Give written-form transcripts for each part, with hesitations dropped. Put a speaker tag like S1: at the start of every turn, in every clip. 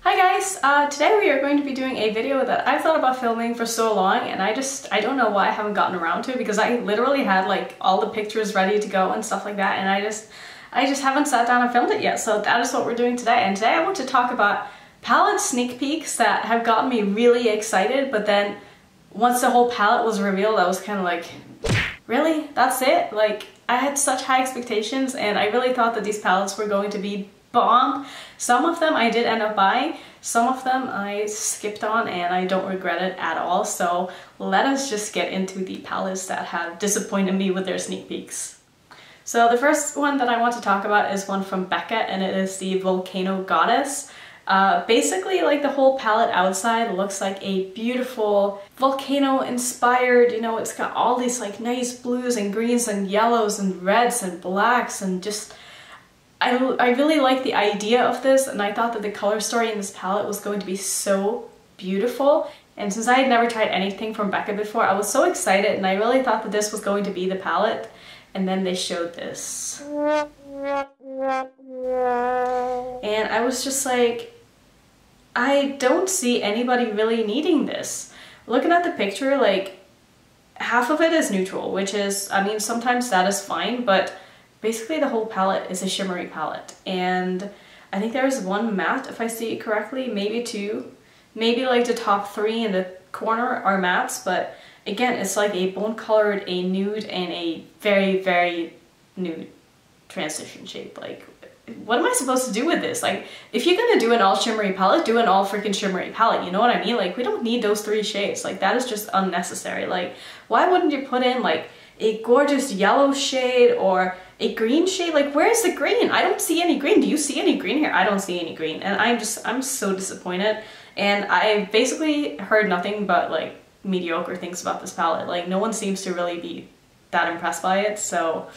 S1: Hi guys! Today we are going to be doing a video that I thought about filming for so long, and I don't know why I haven't gotten around to it, because I literally had like all the pictures ready to go and stuff like that, and I just haven't sat down and filmed it yet. So that is what we're doing today. And today I want to talk about palette sneak peeks that have gotten me really excited, but then once the whole palette was revealed, I was kind of like, really? That's it? Like, I had such high expectations, and I really thought that these palettes were going to be bomb. Some of them I did end up buying, some of them I skipped on, and I don't regret it at all. So let us just get into the palettes that have disappointed me with their sneak peeks. So the first one that I want to talk about is one from Becca, and it is the Volcano Goddess. Basically, like, the whole palette outside looks like a beautiful volcano inspired, you know, it's got all these like nice blues and greens and yellows and reds and blacks, and just I really like the idea of this, and I thought that the color story in this palette was going to be so beautiful. And since I had never tried anything from Becca before, I was so excited, and I really thought that this was going to be the palette. And then they showed this. And I was just like, I don't see anybody really needing this. Looking at the picture, like, half of it is neutral, which is, I mean, sometimes that is fine, but basically the whole palette is a shimmery palette. And I think there's one matte, if I see it correctly, maybe two. Maybe like the top three in the corner are mattes, but again, it's like a bone colored, a nude, and a very, very nude transition shade. Like, what am I supposed to do with this? Like, if you're gonna do an all shimmery palette, do an all freaking shimmery palette, you know what I mean? Like, we don't need those three shades. Like, that is just unnecessary. Like, why wouldn't you put in like a gorgeous yellow shade or a green shade? Like, where's the green? I don't see any green. Do you see any green here? I don't see any green, and I'm so disappointed. And I basically heard nothing but like mediocre things about this palette. Like, no one seems to really be that impressed by it, so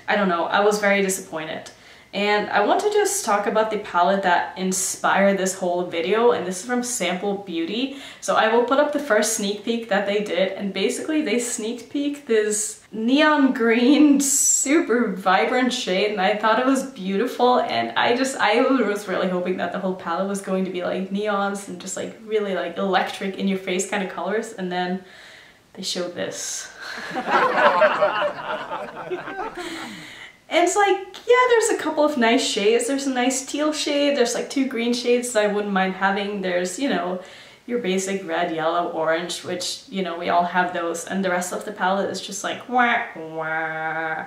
S1: I don't know. I was very disappointed. And I want to just talk about the palette that inspired this whole video, and this is from Sample Beauty. So I will put up the first sneak peek that they did, and basically they sneak peeked this neon green, super vibrant shade, and I thought it was beautiful, and I was really hoping that the whole palette was going to be like neons and just like really like electric in your face kind of colors, and then they showed this. And it's like, yeah, there's a couple of nice shades. There's a nice teal shade, there's like two green shades that I wouldn't mind having. There's, you know, your basic red, yellow, orange, which, you know, we all have those, and the rest of the palette is just like wah, wah.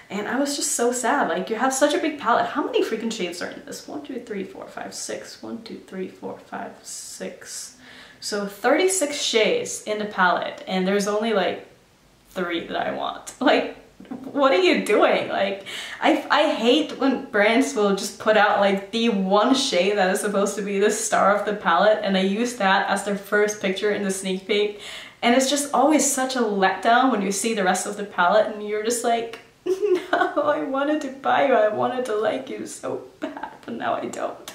S1: And I was just so sad. Like, you have such a big palette. How many freaking shades are in this? 1, 2, 3, 4, 5, 6. 1, 2, 3, 4, 5, 6. So 36 shades in the palette, and there's only like 3 that I want. Like, what are you doing? Like, I hate when brands will just put out like the one shade that is supposed to be the star of the palette, and they use that as their first picture in the sneak peek, and it's just always such a letdown when you see the rest of the palette and you're just like, no, I wanted to buy you, I wanted to like you so bad, but now I don't.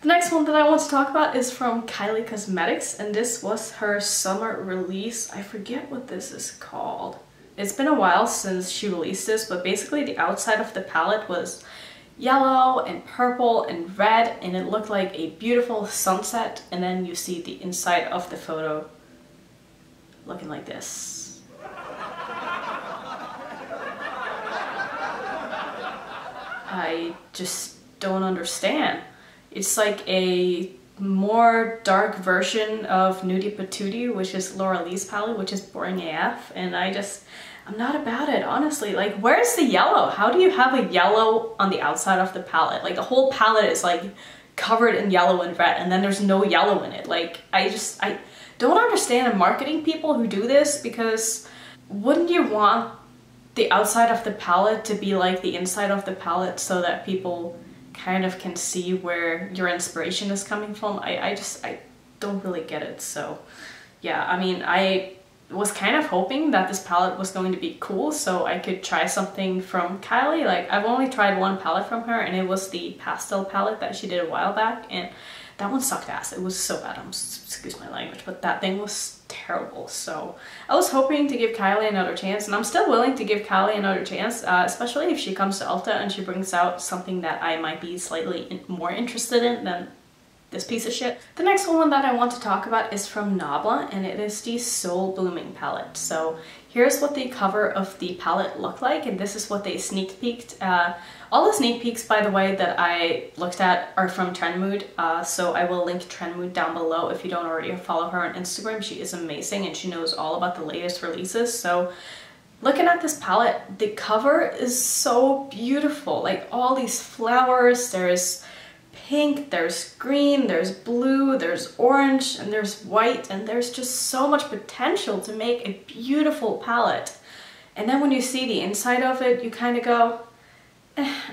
S1: The next one that I want to talk about is from Kylie Cosmetics, and this was her summer release. I forget what this is called. It's been a while since she released this, but basically the outside of the palette was yellow and purple and red, and it looked like a beautiful sunset, and then you see the inside of the photo looking like this. I just don't understand. It's like a more dark version of Nudie Patootie, which is Laura Lee's palette, which is boring AF, and I'm not about it, honestly. Like, where's the yellow? How do you have a yellow on the outside of the palette? Like, the whole palette is like covered in yellow and red, and then there's no yellow in it. Like, I don't understand the marketing people who do this, because wouldn't you want the outside of the palette to be like the inside of the palette so that people kind of can see where your inspiration is coming from? I don't really get it. So yeah, I mean, I was kind of hoping that this palette was going to be cool so I could try something from Kylie. Like, I've only tried one palette from her, and it was the pastel palette that she did a while back, and that one sucked ass. It was so bad. Excuse my language, but that thing was terrible. So I was hoping to give Kylie another chance, and I'm still willing to give Kylie another chance, especially if she comes to Ulta and she brings out something that I might be slightly more interested in than this piece of shit. The next one that I want to talk about is from Nabla, and it is the Soul Blooming palette. So here's what the cover of the palette looked like, and this is what they sneak peeked. All the sneak peeks, by the way, that I looked at are from Trendmood, so I will link Trendmood down below if you don't already follow her on Instagram. She is amazing and she knows all about the latest releases. So looking at this palette, the cover is so beautiful. Like all these flowers, there's pink, there's green, there's blue, there's orange, and there's white, and there's just so much potential to make a beautiful palette. And then when you see the inside of it, you kind of go,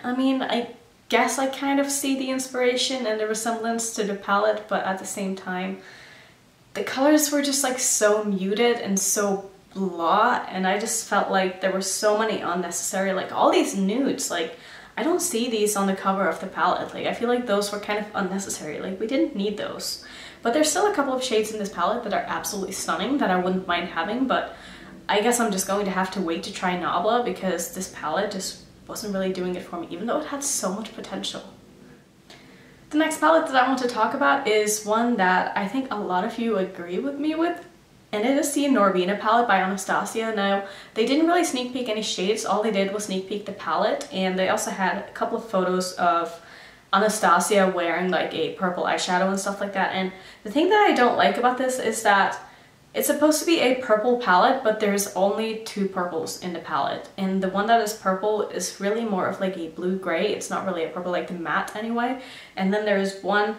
S1: I mean, I guess I kind of see the inspiration and the resemblance to the palette, but at the same time, the colors were just like so muted and so blah, and I just felt like there were so many unnecessary, like all these nudes, like I don't see these on the cover of the palette. Like I feel like those were kind of unnecessary, like we didn't need those. But there's still a couple of shades in this palette that are absolutely stunning that I wouldn't mind having, but I guess I'm just going to have to wait to try Nabla because this palette just wasn't really doing it for me, even though it had so much potential. The next palette that I want to talk about is one that I think a lot of you agree with me with, and it is the Norvina palette by Anastasia. Now, they didn't really sneak peek any shades, all they did was sneak peek the palette, and they also had a couple of photos of Anastasia wearing like a purple eyeshadow and stuff like that. And the thing that I don't like about this is that it's supposed to be a purple palette, but there's only 2 purples in the palette. And the one that is purple is really more of like a blue-gray. It's not really a purple like the matte anyway. And then there's one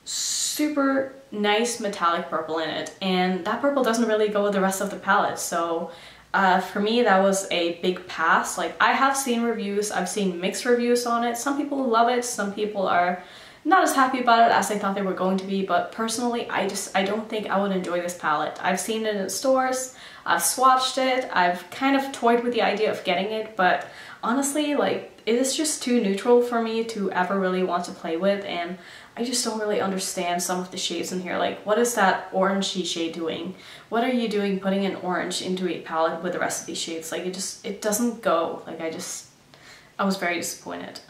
S1: super nice metallic purple in it. And that purple doesn't really go with the rest of the palette. So for me, that was a big pass. Like I have seen reviews, I've seen mixed reviews on it. Some people love it, some people are not as happy about it as I thought they were going to be, but personally, I don't think I would enjoy this palette. I've seen it in stores, I've swatched it, I've kind of toyed with the idea of getting it, but honestly, like, it is just too neutral for me to ever really want to play with, and I just don't really understand some of the shades in here. Like, what is that orangey shade doing? What are you doing putting an orange into a palette with the rest of these shades? Like, it doesn't go. Like, I was very disappointed.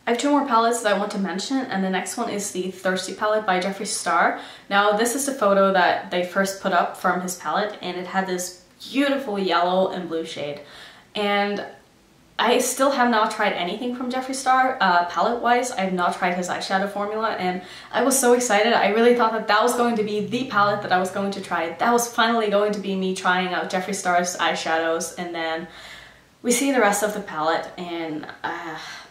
S1: I have 2 more palettes that I want to mention, and the next one is the Thirsty palette by Jeffree Star. Now, this is the photo that they first put up from his palette, and it had this beautiful yellow and blue shade. And I still have not tried anything from Jeffree Star palette-wise. I have not tried his eyeshadow formula, and I was so excited. I really thought that that was going to be the palette that I was going to try. That was finally going to be me trying out Jeffree Star's eyeshadows, and then we see the rest of the palette, and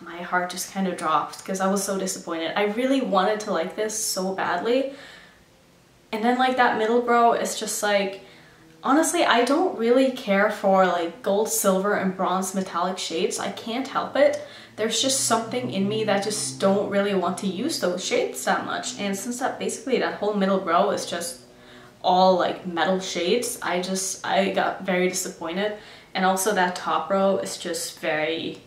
S1: my heart just kind of dropped because I was so disappointed. I really wanted to like this so badly, and then like that middle brow is just like, honestly, I don't really care for like gold, silver, and bronze metallic shades. I can't help it. There's just something in me that just don't really want to use those shades that much, and since that basically that whole middle brow is just all like metal shades, I got very disappointed. And also that top row is just very,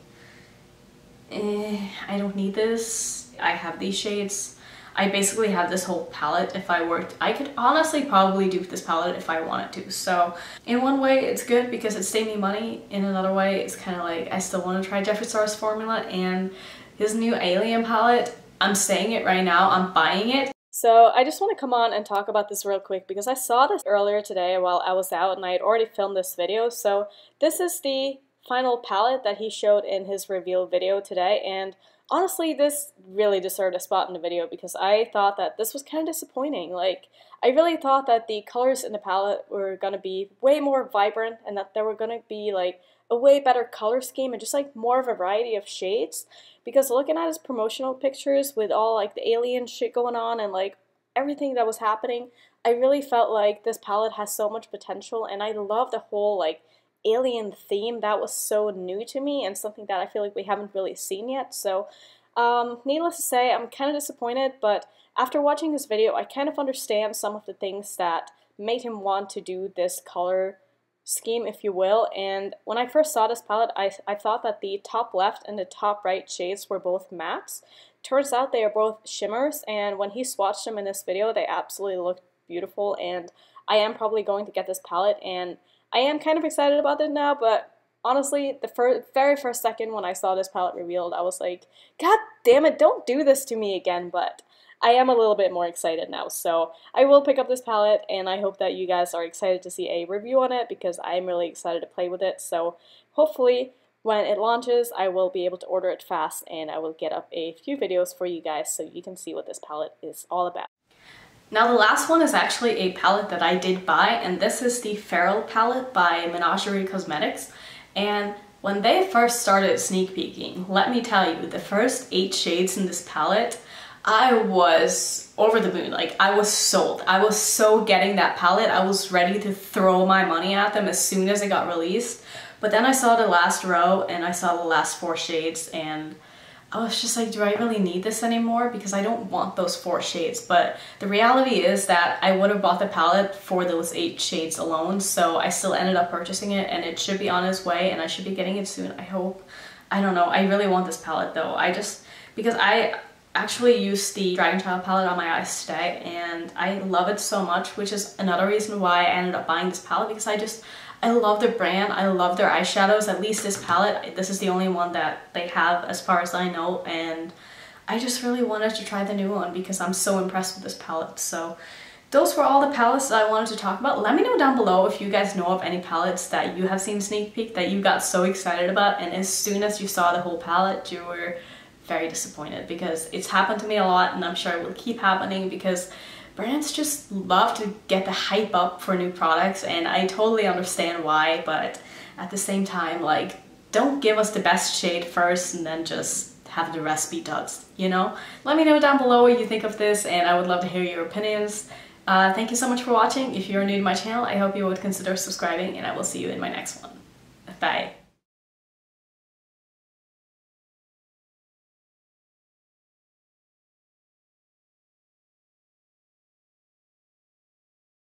S1: I don't need this. I have these shades. I basically have this whole palette. If I worked, I could honestly probably dupe this palette if I wanted to. So in one way it's good because it saved me money. In another way it's kind of like I still want to try Jeffree Star's formula and his new Alien palette. I'm saying it right now, I'm buying it. So I just want to come on and talk about this real quick because I saw this earlier today while I was out and I had already filmed this video. So this is the final palette that he showed in his reveal video today, and honestly this really deserved a spot in the video because I thought that this was kind of disappointing. Like, I really thought that the colors in the palette were going to be way more vibrant and that there were going to be like a way better color scheme and just like more of a variety of shades. Because looking at his promotional pictures with all like the alien shit going on and like everything that was happening, I really felt like this palette has so much potential, and I love the whole like alien theme. That was so new to me and something that I feel like we haven't really seen yet. So needless to say, I'm kind of disappointed, but after watching this video I kind of understand some of the things that made him want to do this color scheme, if you will. And when I first saw this palette, I thought that the top left and the top right shades were both mattes. turns out they are both shimmers, and when he swatched them in this video, they absolutely looked beautiful, and I am probably going to get this palette, and I am kind of excited about it now, but honestly, the very first second when I saw this palette revealed, I was like, God damn it, don't do this to me again, but I am a little bit more excited now, so I will pick up this palette, and I hope that you guys are excited to see a review on it, because I'm really excited to play with it, so hopefully when it launches, I will be able to order it fast, and I will get up a few videos for you guys so you can see what this palette is all about. Now the last one is actually a palette that I did buy, and this is the Farrell palette by Menagerie Cosmetics. And when they first started sneak peeking, let me tell you, the first 8 shades in this palette, I was over the moon. Like, I was sold. I was so getting that palette. I was ready to throw my money at them as soon as it got released. But then I saw the last row and I saw the last 4 shades, and I was just like, do I really need this anymore? Because I don't want those 4 shades. But the reality is that I would have bought the palette for those 8 shades alone, so I still ended up purchasing it, and it should be on its way, and I should be getting it soon, I hope. I don't know, I really want this palette though. Because I actually used the Dragon Child palette on my eyes today, and I love it so much, which is another reason why I ended up buying this palette, because I love their brand, I love their eyeshadows. At least this palette, this is the only one that they have as far as I know, and I just really wanted to try the new one because I'm so impressed with this palette. So those were all the palettes that I wanted to talk about. Let me know down below if you guys know of any palettes that you have seen sneak peek that you got so excited about, and as soon as you saw the whole palette you were very disappointed, because it's happened to me a lot, and I'm sure it will keep happening because brands just love to get the hype up for new products, and I totally understand why, but at the same time, like, don't give us the best shade first and then just have the rest be duds, you know? Let me know down below what you think of this, and I would love to hear your opinions. Thank you so much for watching. If you're new to my channel, I hope you would consider subscribing, and I will see you in my next one. Bye.